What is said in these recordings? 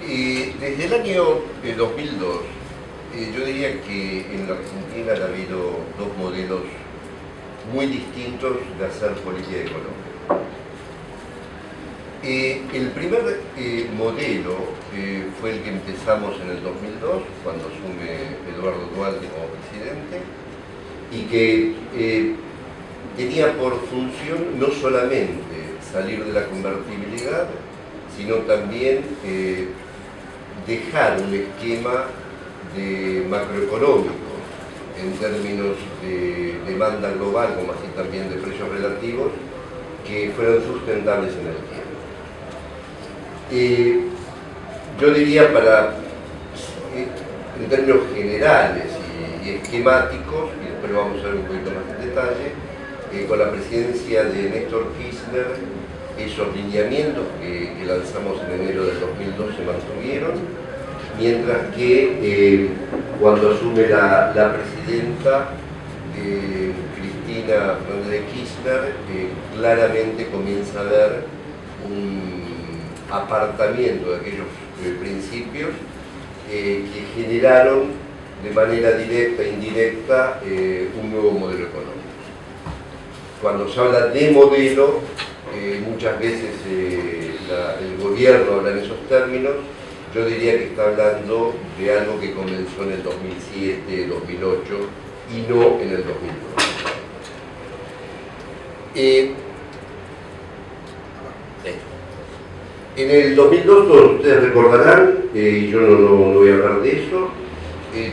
Desde el año 2002, yo diría que en la Argentina ha habido dos modelos muy distintos de hacer política económica. El primer modelo fue el que empezamos en el 2002, cuando asume Eduardo Duhalde como presidente, y que tenía por función no solamente salir de la convertibilidad, sino también dejar un esquema de macroeconómico en términos de demanda global, como así también de precios relativos, que fueran sustentables en el tiempo. Yo diría, en términos generales y esquemáticos, y después lo vamos a ver un poquito más en detalle, con la presidencia de Néstor Kirchner, esos lineamientos que lanzamos en enero del 2002 se mantuvieron, mientras que cuando asume la presidenta Cristina Fernández de Kirchner, claramente comienza a haber un apartamiento de aquellos principios que generaron de manera directa e indirecta un nuevo modelo económico. Cuando se habla de modelo, muchas veces el gobierno habla en esos términos. Yo diría que está hablando de algo que comenzó en el 2007, 2008 y no en el 2002. En el 2002, todos ustedes recordarán, y yo no voy a hablar de eso,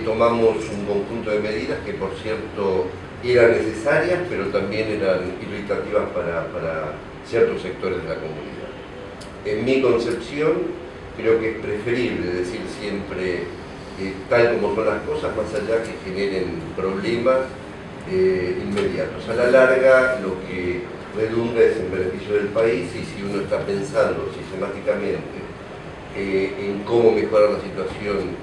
tomamos un conjunto de medidas que, por cierto, eran necesarias, pero también eran irritativas para ciertos sectores de la comunidad. En mi concepción, creo que es preferible decir siempre tal como son las cosas, más allá que generen problemas inmediatos. A la larga, lo que redunda es en beneficio del país, y si uno está pensando sistemáticamente en cómo mejorar la situación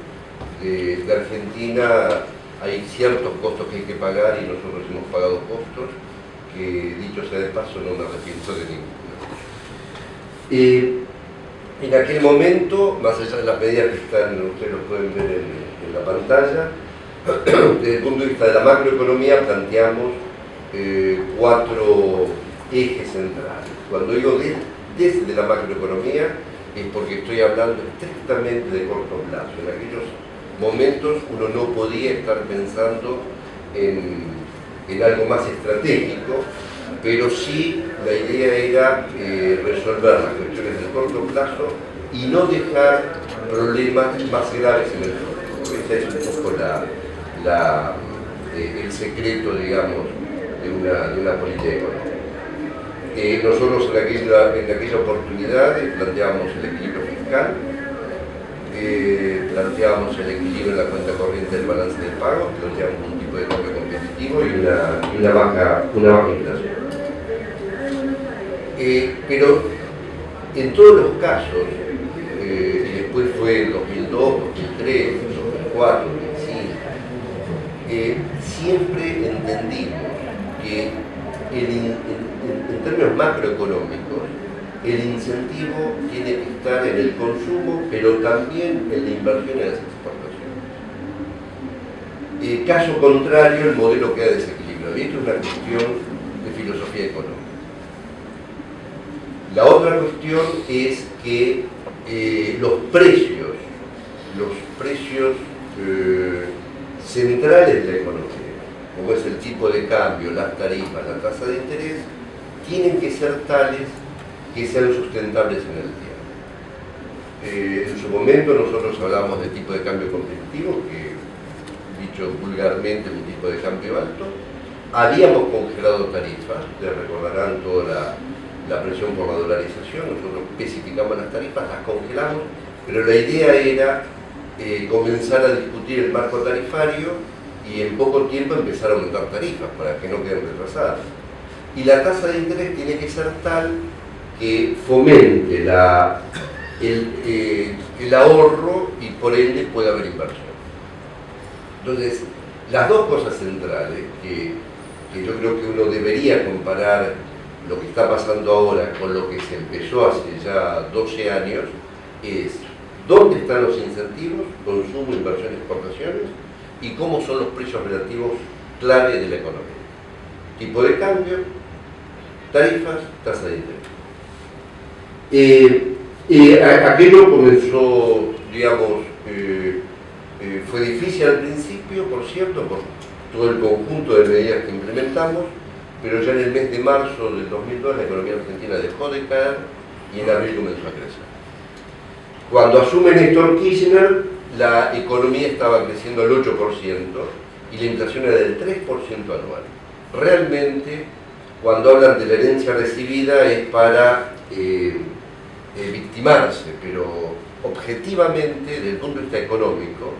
de Argentina, hay ciertos costos que hay que pagar, y nosotros hemos pagado costos que, dicho sea de paso, no me arrepiento de ninguno. En aquel momento, más allá de las medidas que están, ustedes lo pueden ver en la pantalla, desde el punto de vista de la macroeconomía planteamos 4 ejes centrales. Cuando digo desde la macroeconomía, es porque estoy hablando estrictamente de corto plazo. En aquellos momentos uno no podía estar pensando en algo más estratégico, pero sí la idea era resolver las cuestiones del corto plazo y no dejar problemas más graves en el futuro. Ese es un poco el secreto, digamos, de una política económica. Nosotros en aquella oportunidad planteábamos el equilibrio fiscal, planteábamos el equilibrio en la cuenta corriente del balance de pago, planteábamos un tipo de cambio competitivo y una baja inflación. Pero en todos los casos, y después fue en 2002, 2003, 2004, 2005, siempre entendimos que en términos macroeconómicos, el incentivo tiene que estar en el consumo, pero también en la inversión y en las exportaciones. Caso contrario, el modelo queda desequilibrado. Y esto es una cuestión de filosofía económica. La otra cuestión es que los precios centrales de la economía, como es el tipo de cambio, las tarifas, la tasa de interés, tienen que ser tales que sean sustentables en el tiempo. En su momento nosotros hablábamos de tipo de cambio competitivo, que dicho vulgarmente un tipo de cambio alto. Habíamos congelado tarifas, ustedes recordarán toda la presión por la dolarización. Nosotros especificamos las tarifas, las congelamos, pero la idea era comenzar a discutir el marco tarifario y en poco tiempo empezar a aumentar tarifas para que no queden retrasadas. Y la tasa de interés tiene que ser tal que fomente el ahorro y por ende pueda haber inversión. Entonces, las dos cosas centrales que yo creo que uno debería comparar lo que está pasando ahora con lo que se empezó hace ya 12 años es dónde están los incentivos, consumo, inversión, exportaciones, y cómo son los precios relativos clave de la economía. Tipo de cambio, tarifas, tasa de interés. Aquello comenzó, digamos, fue difícil al principio, por cierto, por todo el conjunto de medidas que implementamos, pero ya en el mes de marzo del 2002 la economía argentina dejó de caer y en abril comenzó a crecer. Cuando asume Néstor Kirchner, la economía estaba creciendo al 8% y la inflación era del 3% anual. Realmente, cuando hablan de la herencia recibida es para victimarse, pero objetivamente, desde el punto de vista económico,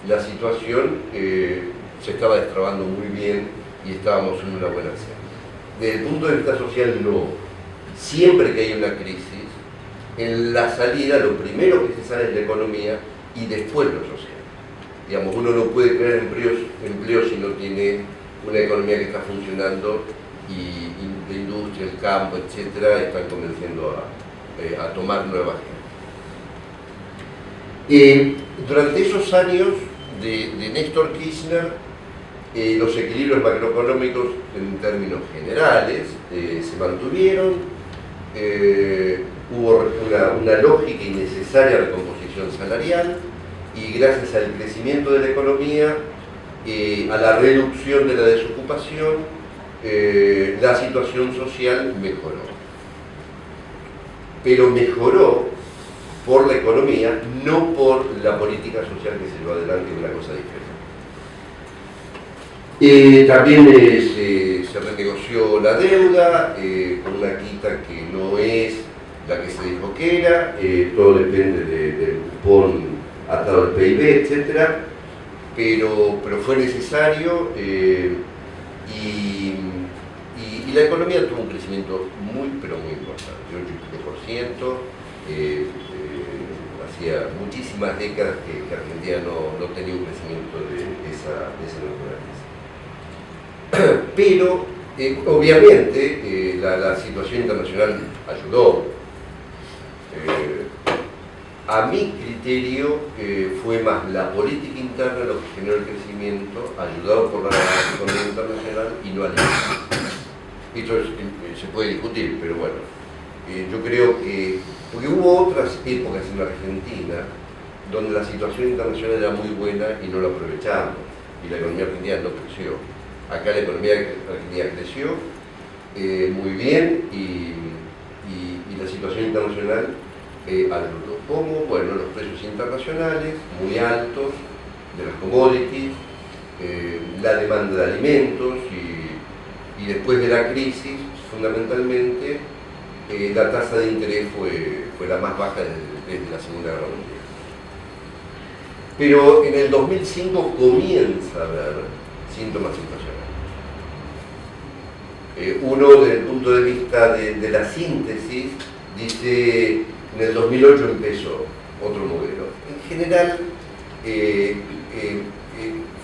la situación se estaba destrabando muy bien y estábamos en una buena senda. Desde el punto de vista social, no. Siempre que hay una crisis, en la salida lo primero que se sale es la economía y después lo social. Digamos, uno no puede crear empleos si no tiene una economía que está funcionando y la industria, el campo, etcétera, están comenzando a tomar nueva gente. Durante esos años de Néstor Kirchner, los equilibrios macroeconómicos en términos generales se mantuvieron. Hubo una lógica y necesaria recomposición salarial, y gracias al crecimiento de la economía, a la reducción de la desocupación, la situación social mejoró. Pero mejoró por la economía, no por la política social que se llevó adelante, es una cosa diferente. También se renegoció la deuda con una quita que no es la que se dijo que era, todo depende del cupón atado al PIB, etc. Pero fue necesario y la economía tuvo un crecimiento muy, pero muy importante, 8,5%. Hacía muchísimas décadas que Argentina no tenía un crecimiento de esa naturaleza. Pero, obviamente, la situación internacional ayudó. A mi criterio, fue más la política interna lo que generó el crecimiento, ayudado por la economía internacional, y no al Esto se puede discutir, pero bueno, yo creo que, porque hubo otras épocas en la Argentina donde la situación internacional era muy buena y no la aprovechamos, y la economía argentina no creció. Acá la economía argentina creció muy bien, y la situación internacional ayudó. ¿Cómo? Bueno, los precios internacionales muy altos de las commodities, la demanda de alimentos, y después de la crisis, fundamentalmente, la tasa de interés fue la más baja desde la Segunda Guerra Mundial. Pero en el 2005 comienza a haber síntomas inflacionarios. Uno, desde el punto de vista de la síntesis, dice, en el 2008 empezó otro modelo. En general,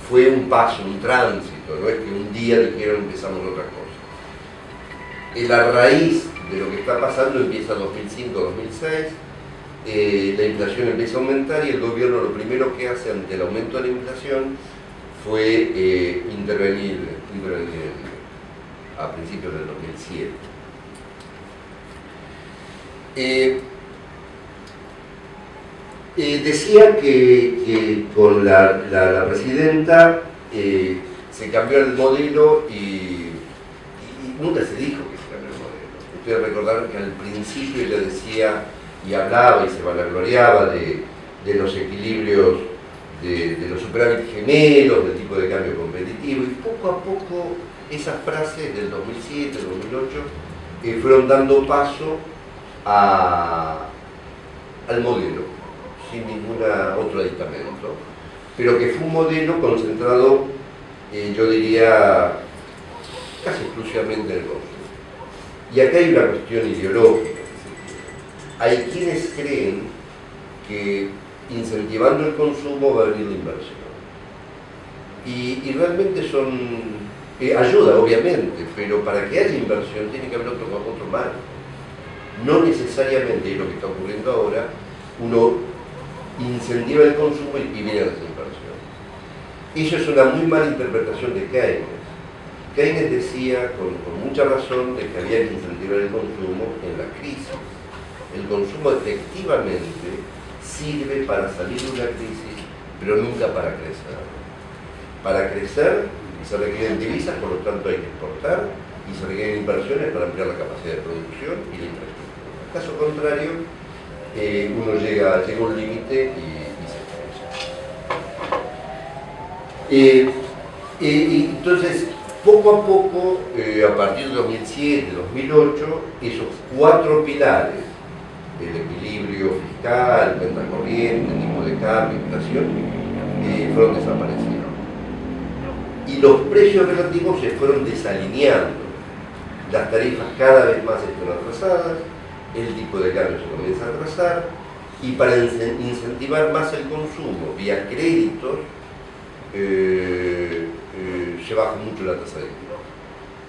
fue un paso, un tránsito, no es que un día dijeron empezamos otra cosa. La raíz de lo que está pasando empieza en 2005-2006, la inflación empieza a aumentar y el gobierno lo primero que hace ante el aumento de la inflación fue intervenir a principios del 2007. Decía que con la presidenta se cambió el modelo y nunca se dijo que se cambió el modelo. Ustedes recordaron que al principio ella decía y hablaba y se vanagloriaba de los equilibrios, de los superávit gemelos, del tipo de cambio competitivo, y poco a poco esas frases del 2007, 2008 fueron dando paso al modelo, sin ningún otro aditamento, pero que fue un modelo concentrado, yo diría, casi exclusivamente en el consumo. Y acá hay una cuestión ideológica. Hay quienes creen que incentivando el consumo va a venir la inversión. Y realmente ayuda, obviamente, pero para que haya inversión tiene que haber otro marco. No necesariamente, y es lo que está ocurriendo ahora, uno incentiva el consumo y viene la desinversión. Eso es una muy mala interpretación de Keynes. Keynes decía con mucha razón de que había que incentivar el consumo en la crisis. El consumo efectivamente sirve para salir de una crisis, pero nunca para crecer. Para crecer se requieren divisas, por lo tanto hay que exportar, y se requieren inversiones para ampliar la capacidad de producción y la infraestructura. En caso contrario, uno llega a un límite y se estrella. Entonces, poco a poco, a partir de 2007, 2008, esos 4 pilares, el equilibrio fiscal, cuenta corriente, tipo de cambio, inflación, fueron desapareciendo. Y los precios relativos se fueron desalineando. Las tarifas cada vez más están atrasadas, el tipo de cambio se comienza a atrasar, y para incentivar más el consumo vía créditos, se baja mucho la tasa de interés.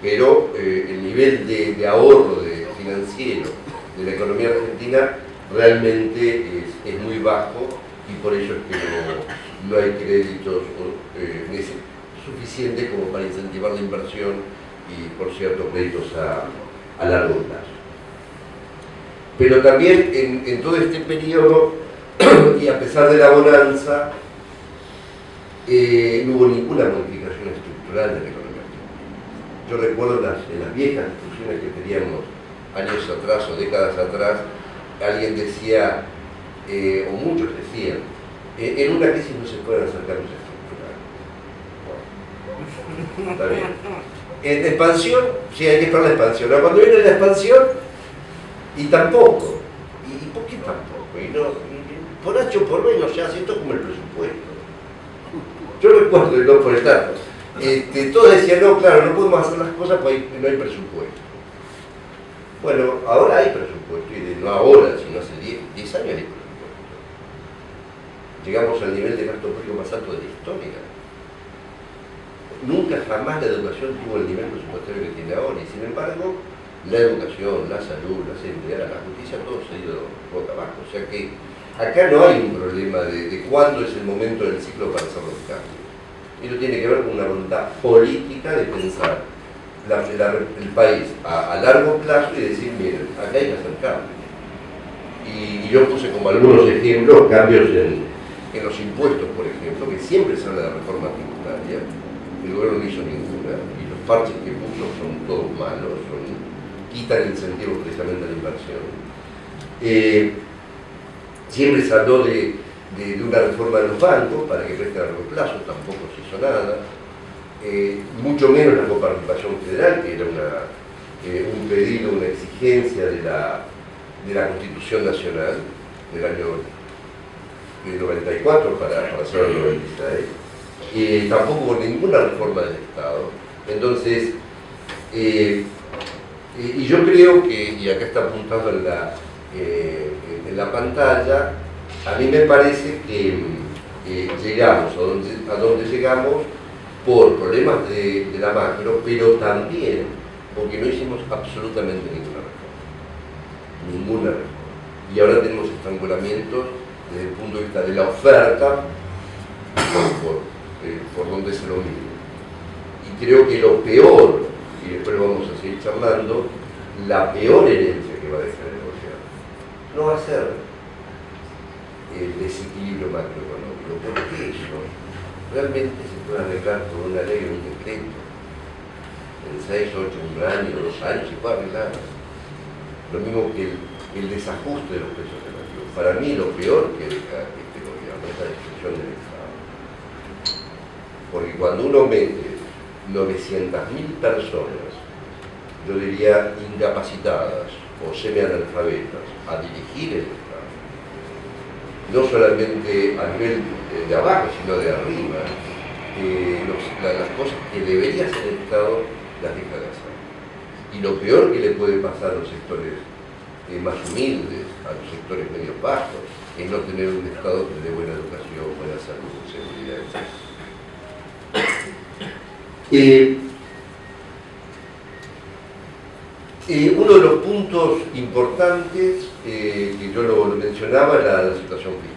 Pero el nivel de ahorro financiero de la economía argentina realmente es muy bajo, y por eso es que no hay créditos suficientes como para incentivar la inversión y, por cierto, créditos a largo plazo. Pero también en todo este periodo, y a pesar de la bonanza, no hubo ninguna modificación estructural de la economía argentina. Yo recuerdo en las viejas discusiones que teníamos años atrás o décadas atrás, alguien decía, o muchos decían, en una crisis no se pueden hacer cambios estructurales. Bueno, está bien. En expansión, sí hay que esperar la expansión. Ahora, cuando viene la expansión, y tampoco. ¿Y por qué tampoco? Por H o por B no se hace esto como el presupuesto. Yo recuerdo, y no por estar, todos decían, no, claro, no podemos hacer las cosas porque no hay presupuesto. Bueno, ahora hay presupuesto, y no ahora, sino hace 10 años hay presupuesto. Llegamos al nivel de gasto público más alto de la historia. Nunca jamás la educación tuvo el nivel presupuestario que tiene ahora, y sin embargo, la educación, la salud, la seguridad, la justicia, todo se ha ido boca abajo. O sea que acá no hay un problema de cuándo es el momento del ciclo para hacer los cambios. Esto tiene que ver con una voluntad política de pensar el país a largo plazo y decir, miren, acá hay que hacer cambios. Y yo puse como algunos ejemplos cambios en los impuestos, por ejemplo, que siempre se habla de reforma tributaria. El gobierno no hizo ninguna, y los parches que puso son todos malos, quitan incentivos precisamente a la inversión. Siempre se habló de una reforma de los bancos para que presten a largo plazo, tampoco se hizo nada. Mucho menos la coparticipación federal, que era un pedido, una exigencia de la Constitución Nacional del año 94 para hacer el 96. Tampoco hubo ninguna reforma del Estado. Entonces, y yo creo que, y acá está apuntado en la pantalla, a mí me parece que llegamos a donde llegamos por problemas de la macro, pero también porque no hicimos absolutamente ninguna reforma. Y ahora tenemos estrangulamientos desde el punto de vista de la oferta por donde se lo mide. Y creo que lo peor, y después vamos a seguir charlando, la peor herencia que va a dejar el gobierno no va a ser el desequilibrio macroeconómico, porque eso realmente se puede arreglar por una ley o un decreto. En 6, 8, 1 año, 2 años se puede arreglar. Lo mismo que el desajuste de los precios relativos. Para mí lo peor que deja este gobierno es la destrucción del Estado. Porque cuando uno mete 900.000 personas, yo diría incapacitadas o semianalfabetas, a dirigir el Estado, no solamente a nivel de abajo, sino de arriba, las cosas que debería hacer el Estado las deja de hacer. Y lo peor que le puede pasar a los sectores más humildes, a los sectores medios bajos, es no tener un Estado que dé buena educación, buena salud, seguridad, etc. Uno de los puntos importantes, que yo lo mencionaba, era la situación fiscal.